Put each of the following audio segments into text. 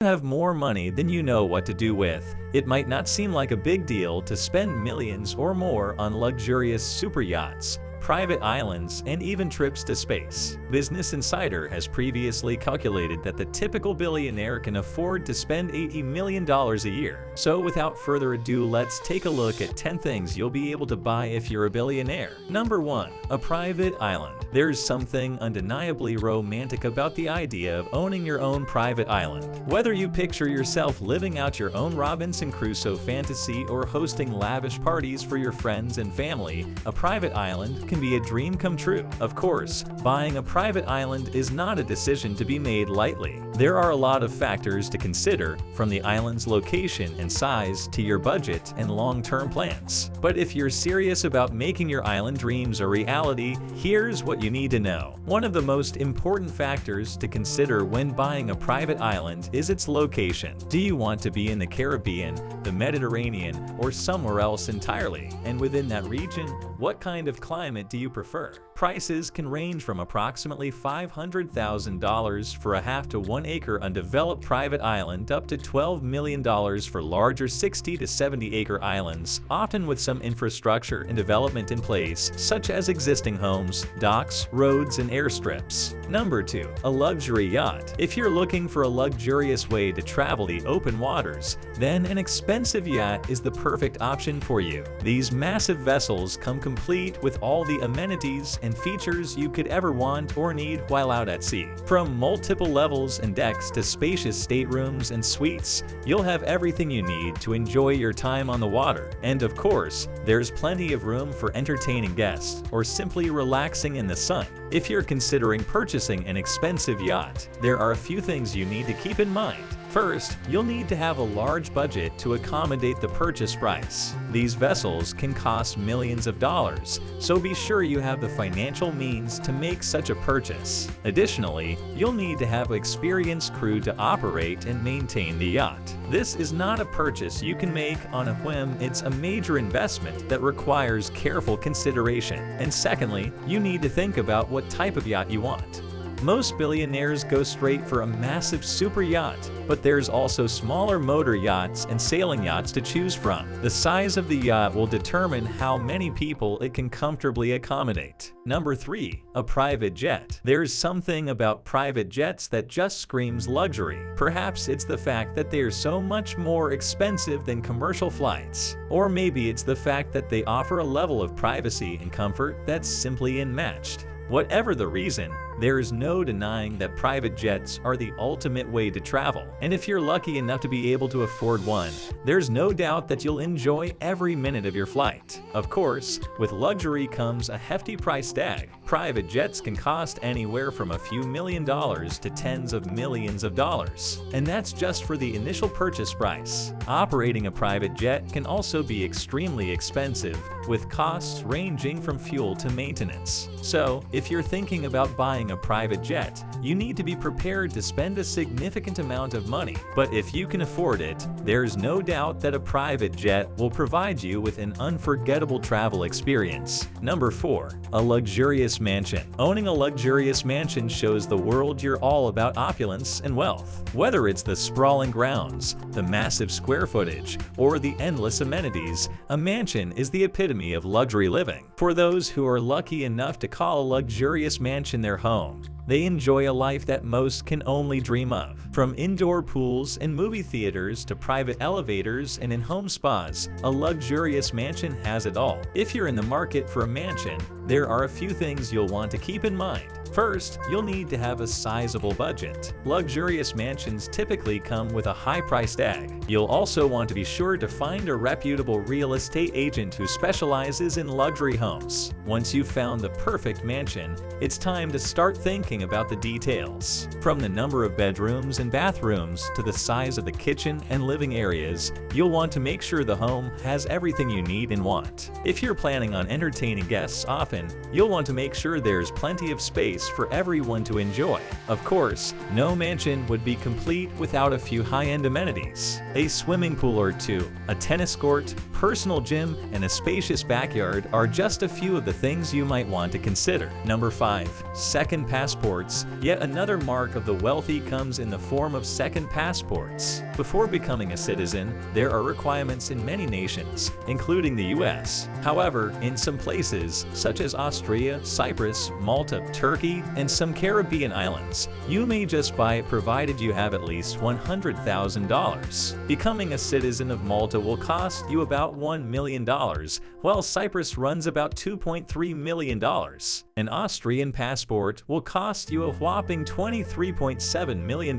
You have more money than you know what to do with. It might not seem like a big deal to spend millions or more on luxurious super yachts, private islands, and even trips to space. Business Insider has previously calculated that the typical billionaire can afford to spend $80 million a year. So without further ado, let's take a look at 10 things you'll be able to buy if you're a billionaire. Number 1. A private island. There's something undeniably romantic about the idea of owning your own private island. Whether you picture yourself living out your own Robinson Crusoe fantasy or hosting lavish parties for your friends and family, a private island can be a dream come true. Of course, buying a private island is not a decision to be made lightly. There are a lot of factors to consider, from the island's location and size to your budget and long-term plans. But if you're serious about making your island dreams a reality, here's what you need to know. One of the most important factors to consider when buying a private island is its location. Do you want to be in the Caribbean, the Mediterranean, or somewhere else entirely? And within that region, what kind of climate do you prefer? Prices can range from approximately $500,000 for a half to 1 acre undeveloped private island up to $12 million for larger 60 to 70 acre islands, often with some infrastructure and development in place, such as existing homes, docks, roads, and airstrips. Number 2. A luxury yacht. If you're looking for a luxurious way to travel the open waters, then an expensive yacht is the perfect option for you. These massive vessels come complete with all the amenities and features you could ever want or need while out at sea. From multiple levels and decks to spacious staterooms and suites, you'll have everything you need to enjoy your time on the water. And of course, there's plenty of room for entertaining guests or simply relaxing in the sun. If you're considering purchasing an expensive yacht, there are a few things you need to keep in mind. First, you'll need to have a large budget to accommodate the purchase price. These vessels can cost millions of dollars, so be sure you have the financial means to make such a purchase. Additionally, you'll need to have an experienced crew to operate and maintain the yacht. This is not a purchase you can make on a whim. It's a major investment that requires careful consideration. And secondly, you need to think about what type of yacht you want. Most billionaires go straight for a massive super yacht, but there's also smaller motor yachts and sailing yachts to choose from. The size of the yacht will determine how many people it can comfortably accommodate. Number 3. A private jet. There's something about private jets that just screams luxury. Perhaps it's the fact that they are so much more expensive than commercial flights. Or maybe it's the fact that they offer a level of privacy and comfort that's simply unmatched. Whatever the reason, there is no denying that private jets are the ultimate way to travel. And if you're lucky enough to be able to afford one, there's no doubt that you'll enjoy every minute of your flight. Of course, with luxury comes a hefty price tag. Private jets can cost anywhere from a few $1,000,000 to tens of millions of dollars. And that's just for the initial purchase price. Operating a private jet can also be extremely expensive, with costs ranging from fuel to maintenance. So, if you're thinking about buying a private jet, you need to be prepared to spend a significant amount of money. But if you can afford it, there's no doubt that a private jet will provide you with an unforgettable travel experience. Number 4. A luxurious mansion. Owning a luxurious mansion shows the world you're all about opulence and wealth. Whether it's the sprawling grounds, the massive square footage, or the endless amenities, a mansion is the epitome of luxury living. For those who are lucky enough to call a luxurious mansion their home, they enjoy a life that most can only dream of. From indoor pools and movie theaters to private elevators and in-home spas, a luxurious mansion has it all. If you're in the market for a mansion, there are a few things you'll want to keep in mind. First, you'll need to have a sizable budget. Luxurious mansions typically come with a high price tag. You'll also want to be sure to find a reputable real estate agent who specializes in luxury homes. Once you've found the perfect mansion, it's time to start thinking about the details. From the number of bedrooms and bathrooms to the size of the kitchen and living areas, you'll want to make sure the home has everything you need and want. If you're planning on entertaining guests often happen, you'll want to make sure there's plenty of space for everyone to enjoy. Of course, no mansion would be complete without a few high-end amenities. A swimming pool or two, a tennis court, personal gym, and a spacious backyard are just a few of the things you might want to consider. Number 5. Second passports. Yet another mark of the wealthy comes in the form of second passports. Before becoming a citizen, there are requirements in many nations, including the US. However, in some places, such as Austria, Cyprus, Malta, Turkey, and some Caribbean islands, you may just buy it provided you have at least $100,000. Becoming a citizen of Malta will cost you about $1 million, while Cyprus runs about $2.3 million. An Austrian passport will cost you a whopping $23.7 million.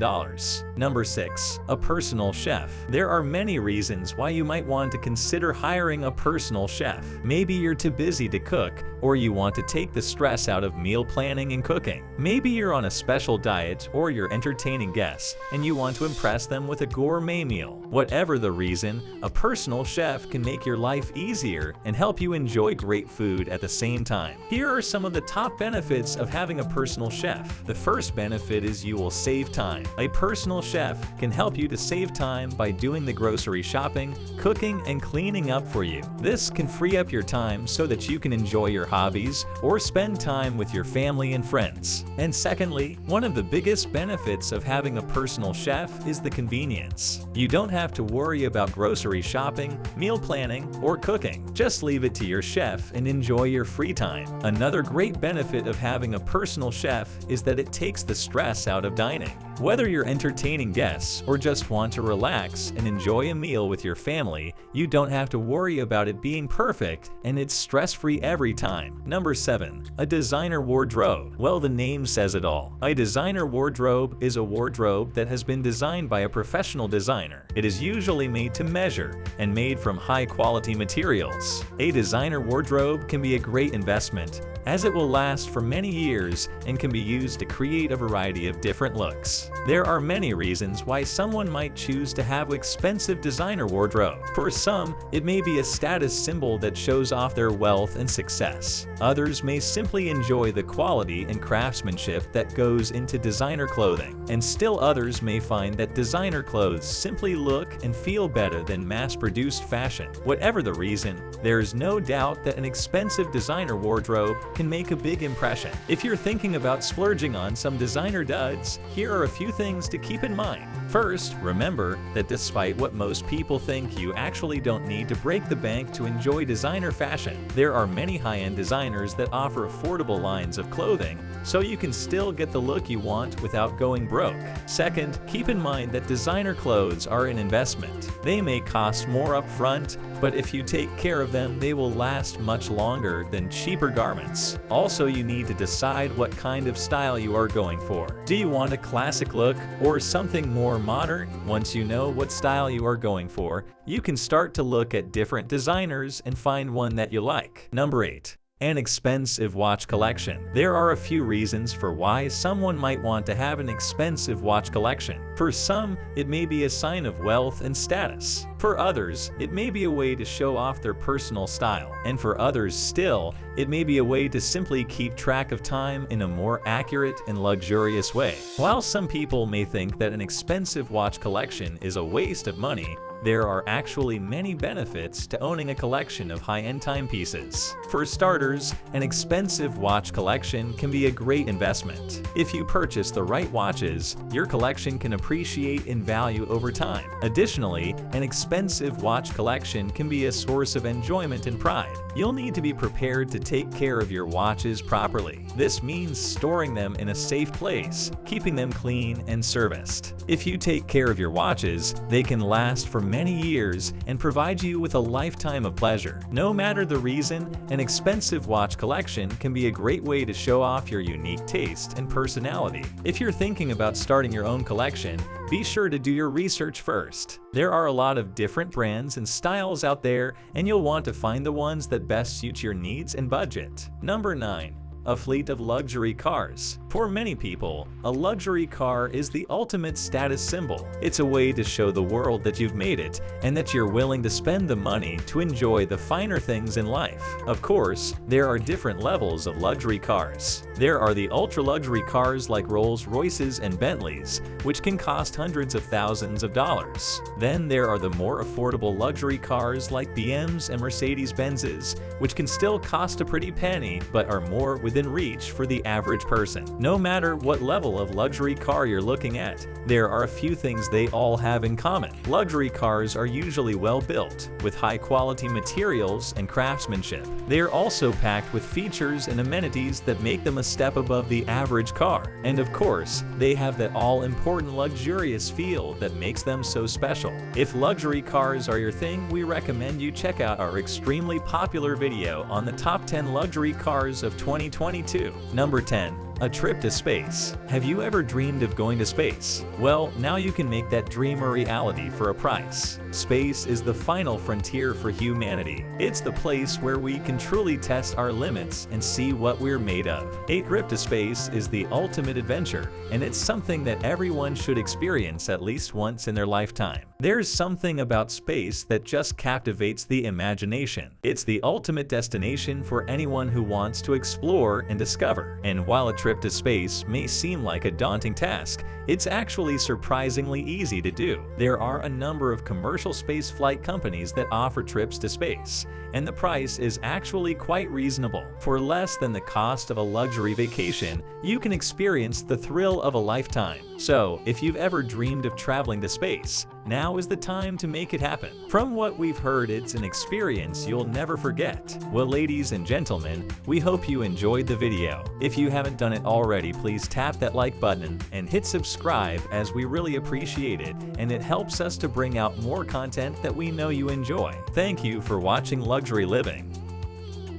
Number 6. A personal chef. There are many reasons why you might want to consider hiring a personal chef. Maybe you're too busy to cook, or you want to take the stress out of meal planning and cooking. Maybe you're on a special diet, or you're entertaining guests, and you want to impress them with a gourmet meal. Whatever the reason, a personal chef can make your life easier and help you enjoy great food at the same time. Here are some of the top benefits of having a personal chef. The first benefit is you will save time. A personal chef can help you to save time by doing the grocery shopping, cooking, and cleaning up for you. This can free up your time so that you can enjoy your hobbies or spend time with your family and friends. And secondly, one of the biggest benefits of having a personal chef is the convenience. You don't have to worry about grocery shopping, meal planning, or cooking. Just leave it to your chef and enjoy your free time. Another great benefit of having a personal chef is that it takes the stress out of dining. Whether you're entertaining guests or just want to relax and enjoy a meal with your family, you don't have to worry about it being perfect, and it's stress-free every time. Number 7. A designer wardrobe. Well, the name says it all. A designer wardrobe is a wardrobe that has been designed by a professional designer. It is usually made to measure and made from high-quality materials. A designer wardrobe can be a great investment, as it will last for many years and can be used to create a variety of different looks. There are many reasons why someone might choose to have an expensive designer wardrobe. For some, it may be a status symbol that shows off their wealth and success. Others may simply enjoy the quality and craftsmanship that goes into designer clothing. And still others may find that designer clothes simply look and feel better than mass-produced fashion. Whatever the reason, there is no doubt that an expensive designer wardrobe can make a big impression. If you're thinking about splurging on some designer duds, here are a few things to keep in mind. First, remember that despite what most people think, you actually don't need to break the bank to enjoy designer fashion. There are many high-end designers that offer affordable lines of clothing, so you can still get the look you want without going broke. Second, keep in mind that designer clothes are an investment. They may cost more up front, but if you take care of them, they will last much longer than cheaper garments. Also, you need to decide what kind of style you are going for. Do you want a classic look or something more modern? Once you know what style you are going for, you can start to look at different designers and find one that you like. Number 8. An expensive watch collection. There are a few reasons for why someone might want to have an expensive watch collection. For some, it may be a sign of wealth and status. For others, it may be a way to show off their personal style. And for others still, it may be a way to simply keep track of time in a more accurate and luxurious way. While some people may think that an expensive watch collection is a waste of money, there are actually many benefits to owning a collection of high-end timepieces. For starters, an expensive watch collection can be a great investment. If you purchase the right watches, your collection can appreciate in value over time. Additionally, an expensive watch collection can be a source of enjoyment and pride. You'll need to be prepared to take care of your watches properly. This means storing them in a safe place, keeping them clean and serviced. If you take care of your watches, they can last for many years and provide you with a lifetime of pleasure. No matter the reason, an expensive watch collection can be a great way to show off your unique taste and personality. If you're thinking about starting your own collection, be sure to do your research first. There are a lot of different brands and styles out there, and you'll want to find the ones that best suit your needs and budget. Number 9. A fleet of luxury cars. For many people, a luxury car is the ultimate status symbol. It's a way to show the world that you've made it and that you're willing to spend the money to enjoy the finer things in life. Of course, there are different levels of luxury cars. There are the ultra-luxury cars like Rolls-Royces and Bentleys, which can cost hundreds of thousands of dollars. Then there are the more affordable luxury cars like BMWs and Mercedes-Benzes, which can still cost a pretty penny but are more within reach for the average person. No matter what level of luxury car you're looking at, there are a few things they all have in common. Luxury cars are usually well built, with high-quality materials and craftsmanship. They are also packed with features and amenities that make them a step above the average car. And of course, they have that all-important luxurious feel that makes them so special. If luxury cars are your thing, we recommend you check out our extremely popular video on the top 10 luxury cars of 2022. Number 10. A trip to space. Have you ever dreamed of going to space? Well, now you can make that dream a reality for a price. Space is the final frontier for humanity. It's the place where we can truly test our limits and see what we're made of. A trip to space is the ultimate adventure, and it's something that everyone should experience at least once in their lifetime. There's something about space that just captivates the imagination. It's the ultimate destination for anyone who wants to explore and discover. And while a trip to space may seem like a daunting task, it's actually surprisingly easy to do. There are a number of commercial space flight companies that offer trips to space, and the price is actually quite reasonable. For less than the cost of a luxury vacation, you can experience the thrill of a lifetime. So, if you've ever dreamed of traveling to space, now is the time to make it happen. From what we've heard, it's an experience you'll never forget. Well, ladies and gentlemen, we hope you enjoyed the video. If you haven't done it already, please tap that like button and hit subscribe, as we really appreciate it, and it helps us to bring out more content that we know you enjoy. Thank you for watching Luxury Living.